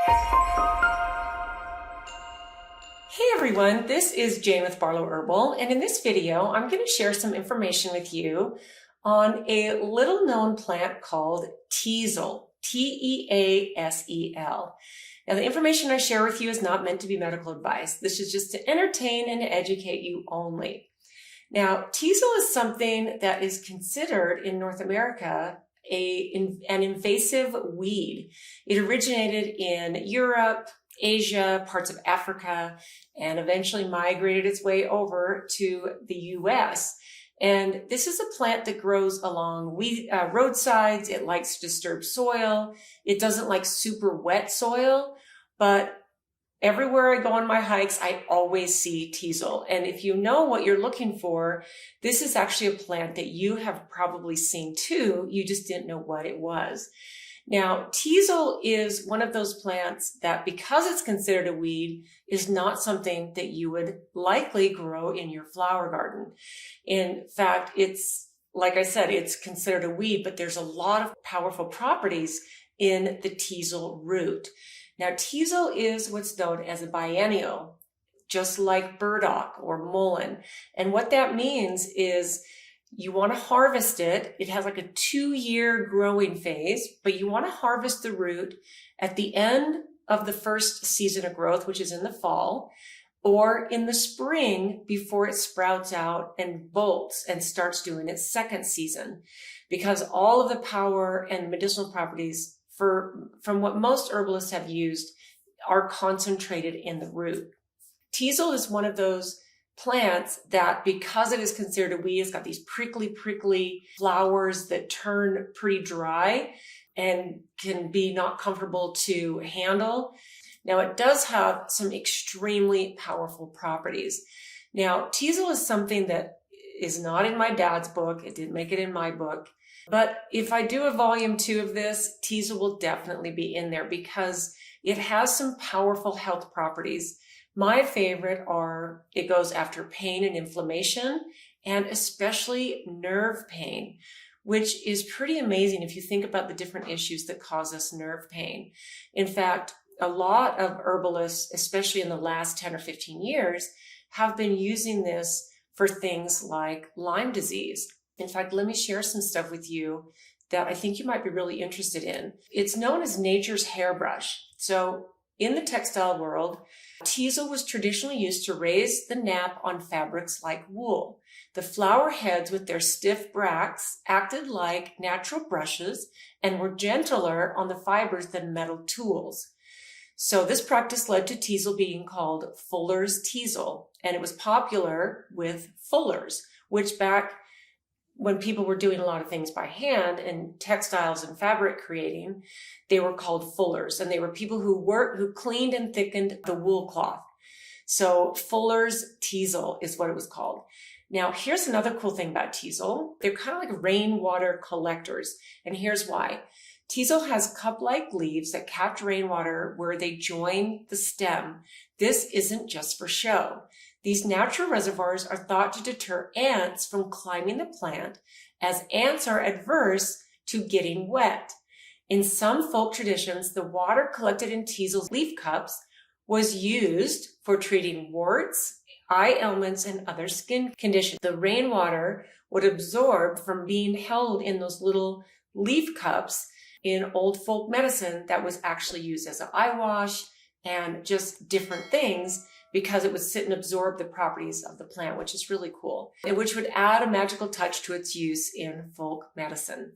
Hey everyone, this is Jane with Barlow Herbal, and in this video I'm going to share some information with you on a little known plant called Teasel, Teasel. Now the information I share with you is not meant to be medical advice. This is just to entertain and educate you only. Now Teasel is something that is considered in North America an invasive weed. It originated in Europe, Asia, parts of Africa, and eventually migrated its way over to the US. And this is a plant that grows along roadsides. It likes to disturb soil. It doesn't like super wet soil, but everywhere I go on my hikes, I always see Teasel. And if you know what you're looking for, this is actually a plant that you have probably seen too. You just didn't know what it was. Now, Teasel is one of those plants that, because it's considered a weed, is not something that you would likely grow in your flower garden. In fact, it's, like I said, it's considered a weed, but there's a lot of powerful properties in the Teasel root. Now, Teasel is what's known as a biennial, just like burdock or mullein. And what that means is you want to harvest it. It has like a 2-year growing phase, but you want to harvest the root at the end of the first season of growth, which is in the fall, or in the spring before it sprouts out and bolts and starts doing its second season, because all of the power and medicinal properties from what most herbalists have used are concentrated in the root. Teasel is one of those plants that, because it is considered a weed, it's got these prickly flowers that turn pretty dry and can be not comfortable to handle. Now, it does have some extremely powerful properties. Now, Teasel is something that is not in my dad's book. It didn't make it in my book. But if I do a volume 2 of this, Teasel will definitely be in there because it has some powerful health properties. My favorite are, it goes after pain and inflammation, and especially nerve pain, which is pretty amazing if you think about the different issues that cause us nerve pain. In fact, a lot of herbalists, especially in the last 10 or 15 years, have been using this for things like Lyme disease. In fact, let me share some stuff with you that I think you might be really interested in. It's known as nature's hairbrush. So in the textile world, Teasel was traditionally used to raise the nap on fabrics like wool. The flower heads with their stiff bracts acted like natural brushes and were gentler on the fibers than metal tools. So this practice led to Teasel being called Fuller's Teasel, and it was popular with fullers, which back when people were doing a lot of things by hand and textiles and fabric creating, they were called fullers. And they were people who cleaned and thickened the wool cloth. So Fuller's Teasel is what it was called. Now, here's another cool thing about Teasel. They're kind of like rainwater collectors. And here's why. Teasel has cup-like leaves that catch rainwater where they join the stem. This isn't just for show. These natural reservoirs are thought to deter ants from climbing the plant, as ants are adverse to getting wet. In some folk traditions, the water collected in Teasel's leaf cups was used for treating warts, eye ailments, and other skin conditions. The rainwater would absorb from being held in those little leaf cups in old folk medicine that was actually used as an eye wash and just different things, because it would sit and absorb the properties of the plant, which is really cool, and which would add a magical touch to its use in folk medicine.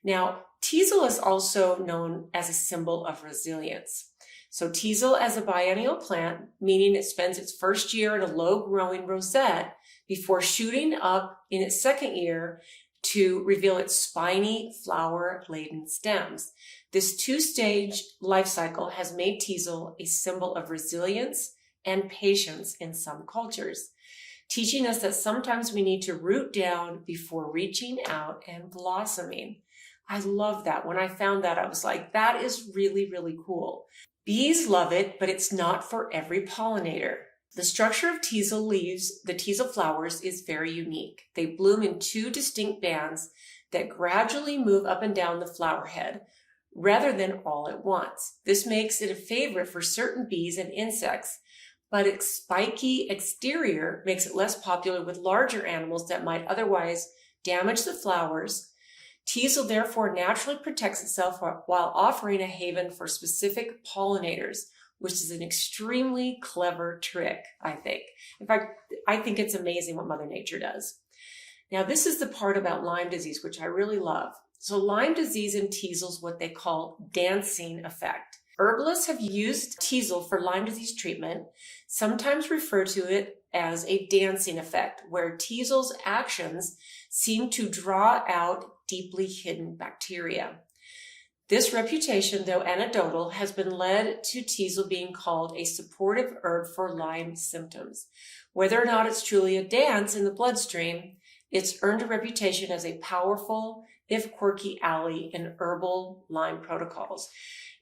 Now, Teasel is also known as a symbol of resilience. So Teasel as a biennial plant, meaning it spends its first year in a low-growing rosette before shooting up in its second year to reveal its spiny, flower-laden stems. This 2-stage life cycle has made Teasel a symbol of resilience and patience in some cultures, teaching us that sometimes we need to root down before reaching out and blossoming. I love that. When I found that, I was like, that is really, really cool. Bees love it, but it's not for every pollinator. The structure of Teasel leaves, the Teasel flowers, is very unique. They bloom in 2 distinct bands that gradually move up and down the flower head. rather than all at once. This makes it a favorite for certain bees and insects, but its spiky exterior makes it less popular with larger animals that might otherwise damage the flowers. Teasel therefore naturally protects itself while offering a haven for specific pollinators, which is an extremely clever trick, I think. In fact, I think it's amazing what Mother Nature does. Now, this is the part about Lyme disease, which I really love. So Lyme disease in teasel is what they call dancing effect. Herbalists have used teasel for Lyme disease treatment, sometimes refer to it as a dancing effect, where teasel's actions seem to draw out deeply hidden bacteria. This reputation, though anecdotal, has been led to teasel being called a supportive herb for Lyme symptoms. Whether or not it's truly a dance in the bloodstream, it's earned a reputation as a powerful, if quirky, ally in herbal Lyme protocols.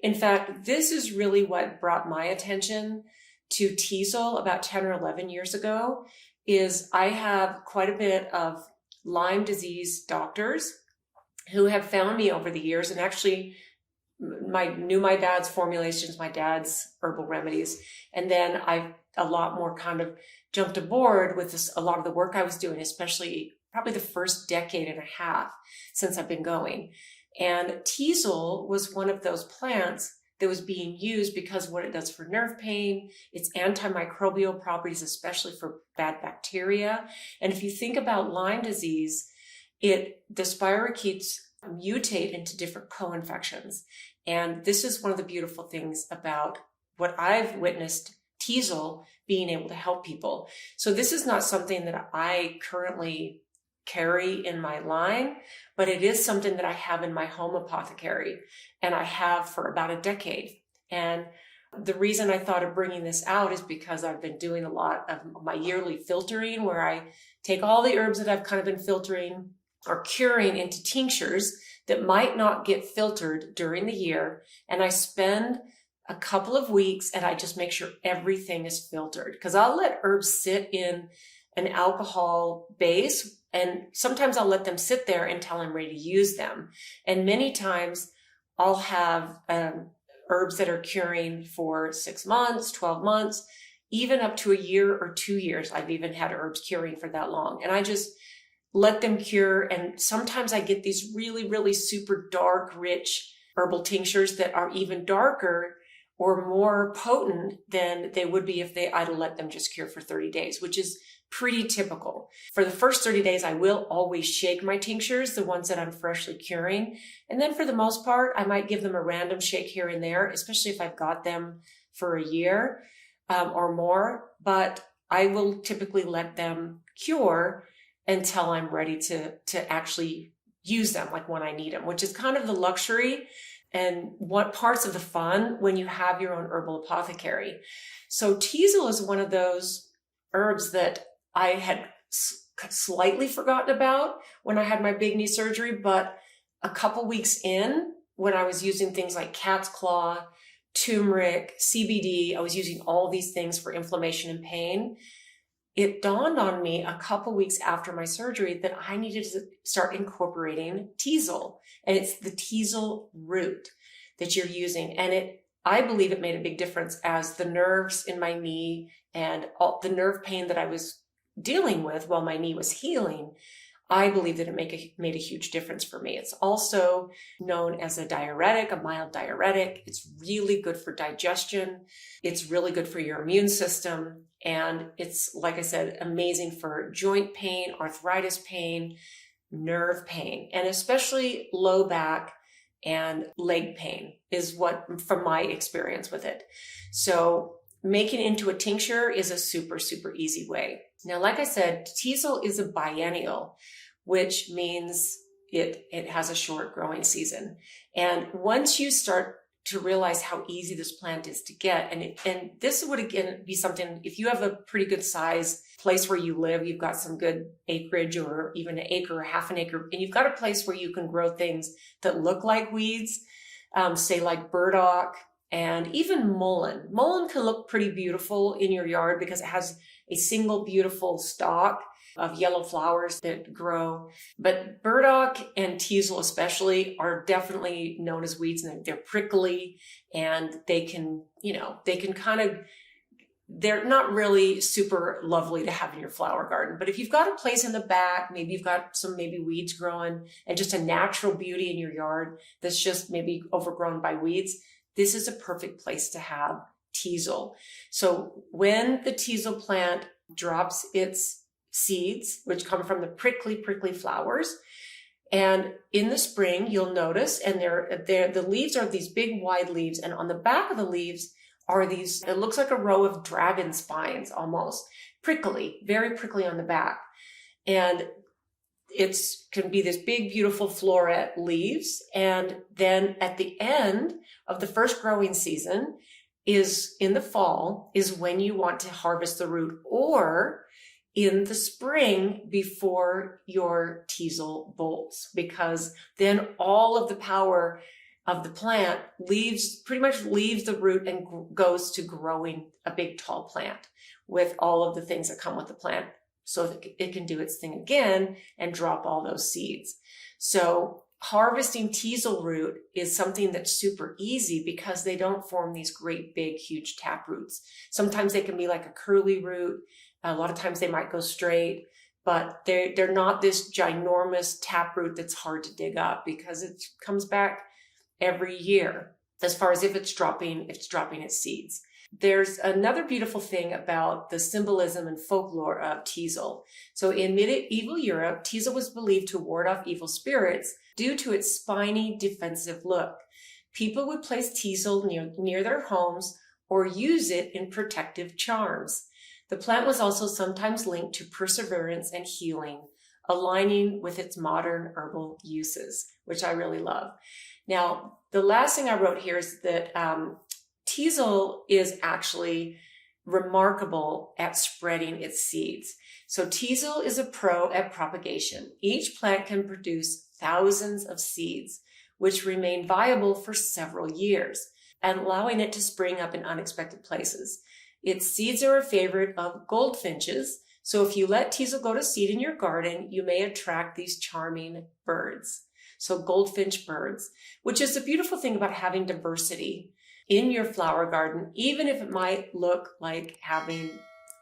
In fact, this is really what brought my attention to teasel about 10 or 11 years ago, is I have quite a bit of Lyme disease doctors who have found me over the years, and actually knew my dad's formulations, my dad's herbal remedies. And then I a lot more kind of jumped aboard with a lot of the work I was doing, especially probably the first decade and a half since I've been going. And teasel was one of those plants that was being used because of what it does for nerve pain, its antimicrobial properties, especially for bad bacteria. And if you think about Lyme disease, the spirochetes mutate into different co-infections. And this is one of the beautiful things about what I've witnessed teasel being able to help people. So this is not something that I currently carry in my line, but it is something that I have in my home apothecary, and I have for about a decade. And the reason I thought of bringing this out is because I've been doing a lot of my yearly filtering, where I take all the herbs that I've kind of been filtering or curing into tinctures that might not get filtered during the year. And I spend a couple of weeks and I just make sure everything is filtered, because I'll let herbs sit in an alcohol base, and sometimes I'll let them sit there until I'm ready to use them. And many times I'll have herbs that are curing for 6 months, 12 months, even up to a year or 2 years. I've even had herbs curing for that long. And I just let them cure. And sometimes I get these really, really super dark, rich herbal tinctures that are even darker or more potent than they would be if I'd let them just cure for 30 days, which is pretty typical. For the first 30 days, I will always shake my tinctures, the ones that I'm freshly curing. And then for the most part, I might give them a random shake here and there, especially if I've got them for a year or more. But I will typically let them cure until I'm ready to actually use them, like when I need them, which is kind of the luxury and what parts of the fun when you have your own herbal apothecary. So teasel is one of those herbs that I had slightly forgotten about when I had my big knee surgery, but a couple weeks in, when I was using things like cat's claw, turmeric, CBD, I was using all these things for inflammation and pain. It dawned on me a couple weeks after my surgery that I needed to start incorporating teasel. And it's the teasel root that you're using. And I believe it made a big difference, as the nerves in my knee and all the nerve pain that I was dealing with while my knee was healing, I believe that it made a huge difference for me. It's also known as a diuretic, a mild diuretic. It's really good for digestion. It's really good for your immune system. And it's, like I said, amazing for joint pain, arthritis pain, nerve pain, and especially low back and leg pain is what, from my experience with it. So making it into a tincture is a super, super easy way. Now, like I said, teasel is a biennial, which means it has a short growing season. And once you start to realize how easy this plant is to get, and this would again be something, if you have a pretty good size place where you live, you've got some good acreage or even an acre or half an acre, and you've got a place where you can grow things that look like weeds, say like burdock and even mullein. Mullein can look pretty beautiful in your yard because it has a single beautiful stalk. of yellow flowers that grow. But burdock and teasel especially are definitely known as weeds, and they're prickly, and they can kind of, they're not really super lovely to have in your flower garden. But if you've got a place in the back, maybe you've got some weeds growing and just a natural beauty in your yard that's just maybe overgrown by weeds, this is a perfect place to have teasel. So when the teasel plant drops its seeds, which come from the prickly flowers, and in the spring, you'll notice, and the leaves are these big wide leaves, and on the back of the leaves are these, it looks like a row of dragon spines almost, prickly, very prickly on the back. And can be this big, beautiful floret leaves. And then at the end of the first growing season is in the fall, is when you want to harvest the root, or in the spring before your teasel bolts, because then all of the power of the plant pretty much leaves the root and goes to growing a big tall plant with all of the things that come with the plant, so that it can do its thing again and drop all those seeds. So harvesting teasel root is something that's super easy because they don't form these great big huge tap roots. Sometimes they can be like a curly root. A lot of times they might go straight, but they're not this ginormous tap root that's hard to dig up, because it comes back every year, as far as if it's dropping its seeds. There's another beautiful thing about the symbolism and folklore of teasel. So in medieval Europe, teasel was believed to ward off evil spirits due to its spiny, defensive look. People would place teasel near their homes or use it in protective charms. The plant was also sometimes linked to perseverance and healing, aligning with its modern herbal uses, which I really love. Now, the last thing I wrote here is that teasel is actually remarkable at spreading its seeds. So teasel is a pro at propagation. Each plant can produce thousands of seeds, which remain viable for several years, and allowing it to spring up in unexpected places. Its seeds are a favorite of goldfinches, so if you let teasel go to seed in your garden, you may attract these charming birds. So goldfinch birds, which is the beautiful thing about having diversity in your flower garden, even if it might look like having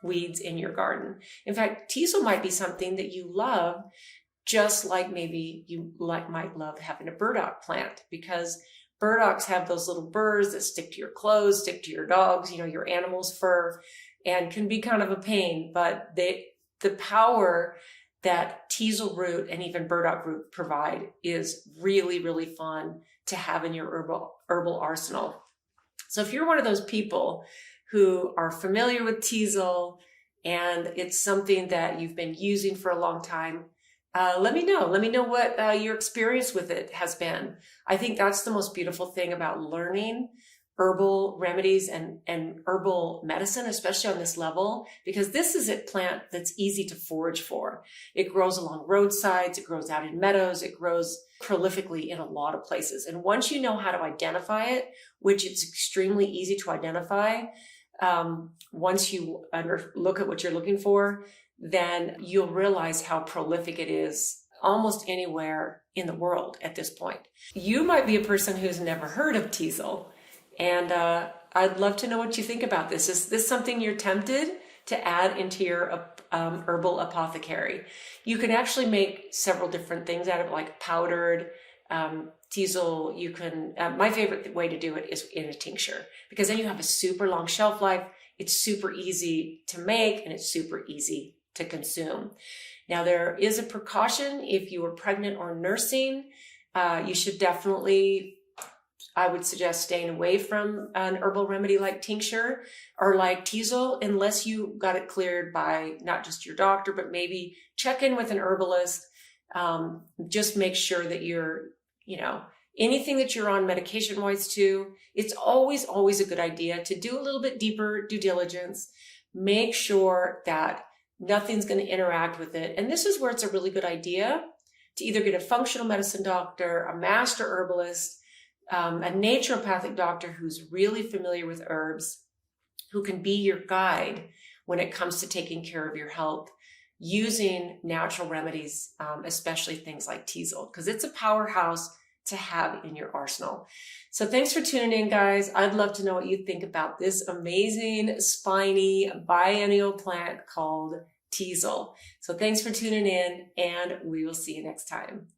weeds in your garden. In fact, teasel might be something that you love, just like maybe you might love having a burdock plant, because burdocks have those little burrs that stick to your clothes, stick to your dogs, your animal's fur, and can be kind of a pain, but the power that teasel root and even burdock root provide is really, really fun to have in your herbal arsenal. So if you're one of those people who are familiar with teasel and it's something that you've been using for a long time, let me know. Let me know what your experience with it has been. I think that's the most beautiful thing about learning herbal remedies and herbal medicine, especially on this level, because this is a plant that's easy to forage for. It grows along roadsides, it grows out in meadows, it grows prolifically in a lot of places. And once you know how to identify it, which it's extremely easy to identify, once you look at what you're looking for, then you'll realize how prolific it is almost anywhere in the world at this point. You might be a person who's never heard of teasel, and I'd love to know what you think about this. Is this something you're tempted to add into your herbal apothecary? You can actually make several different things out of it, like powdered teasel. You can, my favorite way to do it is in a tincture, because then you have a super long shelf life. It's super easy to make and it's super easy to consume. Now, there is a precaution if you are pregnant or nursing. You should definitely, I would suggest staying away from an herbal remedy like tincture or like teasel, unless you got it cleared by not just your doctor, but maybe check in with an herbalist. Just make sure that you're, anything that you're on medication-wise too, it's always a good idea to do a little bit deeper due diligence. Make sure that nothing's going to interact with it. And this is where it's a really good idea to either get a functional medicine doctor, a master herbalist, a naturopathic doctor who's really familiar with herbs, who can be your guide when it comes to taking care of your health using natural remedies, especially things like Teasel, because it's a powerhouse to have in your arsenal. So thanks for tuning in, guys. I'd love to know what you think about this amazing spiny biennial plant called Teasel. So thanks for tuning in, and we will see you next time.